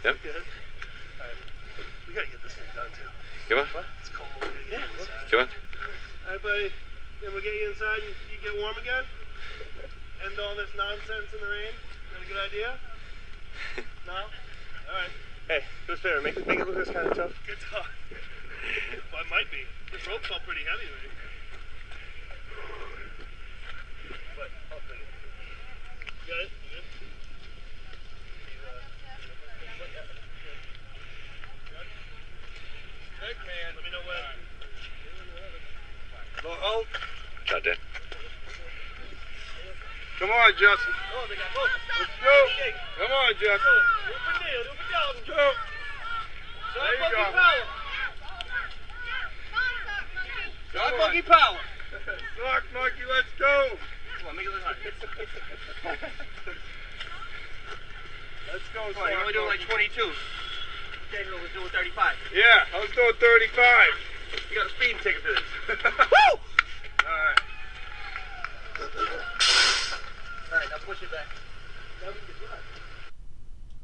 Yep. Good. All right. We gotta get this thing done too. Come on. What? It's cold. Yeah. Come on. All right, buddy. Then we'll get you inside and you get warm again. End all this nonsense in the rain. Is that a good idea? No? All right. Hey, do us a favor. Make it look this kind of tough. Good talk. Well, it might be. This rope felt pretty heavy to me. What? I'll take it. You got it? You good? Heck, man. Let me know when. Hold. Got that. Come on, Justin. Oh, they got both. Let's go. Come on, Justin. Do it for Neil. Do it for Dalton. Go. There you go. Power. Come on. Buggy power. Sock monkey, let's go. Come on, make it look hard. Let's go, Come on, you're only doing like 22. Daniel was doing 35. Yeah, I was doing 35. You got a speeding ticket for this. Woo! Alright. Alright, now push it back. Now we can get